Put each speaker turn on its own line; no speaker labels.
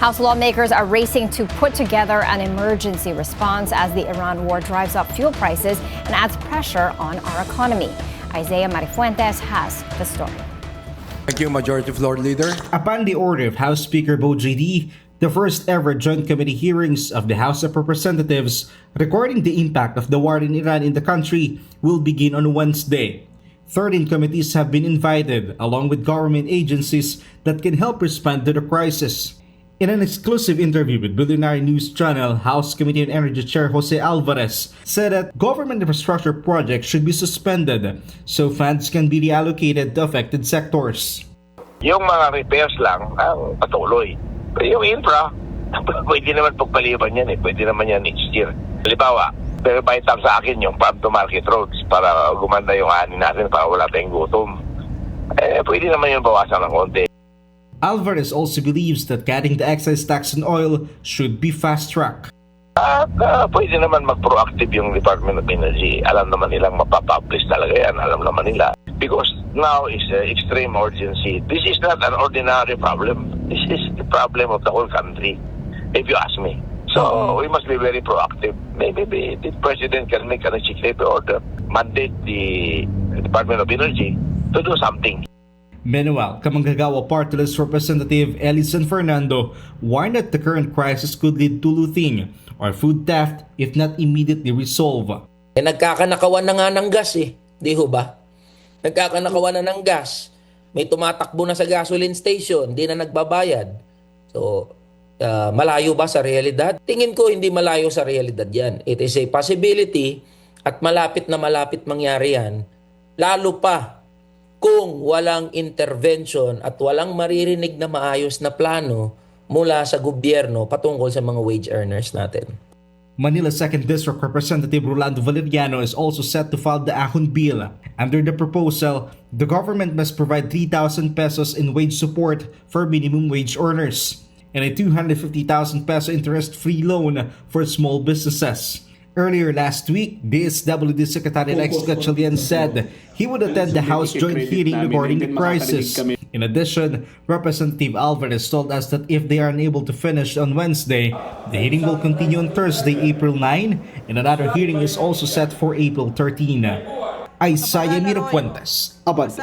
House lawmakers are racing to put together an emergency response as the Iran war drives up fuel prices and adds pressure on our economy. Isaiah Marifuentes has the story.
Thank you, Majority Floor Leader.
Upon the order of House Speaker Bo J.D., the first ever joint committee hearings of the House of Representatives regarding the impact of the war in Iran in the country will begin on Wednesday. 13 committees have been invited, along with government agencies that can help respond to the crisis. In an exclusive interview with Billionaire News Channel, House Committee on Energy Chair Jose Alvarez said that government infrastructure projects should be suspended so funds can be reallocated to affected sectors.
Yung mga repairs lang ang patuloy. Pero yung infra, pwede naman pagpaliban yan eh. Pwede naman yan next year. Halimbawa, pero vital sa akin yung farm to market roads para gumanda yung ani natin para wala tayong gutom. Pwede naman yung bawasan ng konti.
Alvarez also believes that cutting the excise tax on oil should be fast-tracked.
At pwede naman mag-proactive yung Department of Energy. Alam naman nilang mapapublish talaga yan. Alam naman nila. Because now is extreme urgency. This is not an ordinary problem. This is the problem of the whole country, if you ask me. So we must be very proactive. Maybe the President can make an executive order, mandate the Department of Energy to do something.
Meanwhile, Kamanggagawa Party List Representative Elison Fernando warned that the current crisis could lead to looting or food theft if not immediately resolved.
Nagkakanakawan na nga ng gas di ho ba? Nagkakanakawan na ng gas. May tumatakbo na sa gasoline station, di na nagbabayad. So, malayo ba sa realidad? Tingin ko hindi malayo sa realidad yan. It is a possibility at malapit na malapit mangyari yan. Lalo pa kung walang intervention at walang maririnig na maayos na plano mula sa gobyerno patungkol sa mga wage earners natin.
Manila 2nd District Representative Rolando Valeriano is also set to file the Ahon Bill. Under the proposal, the government must provide 3,000 pesos in wage support for minimum wage earners and a 250,000 peso interest-free loan for small businesses. Earlier last week, DSWD Secretary Rex Gatchalian said he would attend the House joint hearing regarding the crisis. In addition, Representative Alvarez told us that if they are unable to finish on Wednesday, the hearing will continue on Thursday, April 9, and another hearing is also set for April 13. Isaiah Mirapuentes, Abad.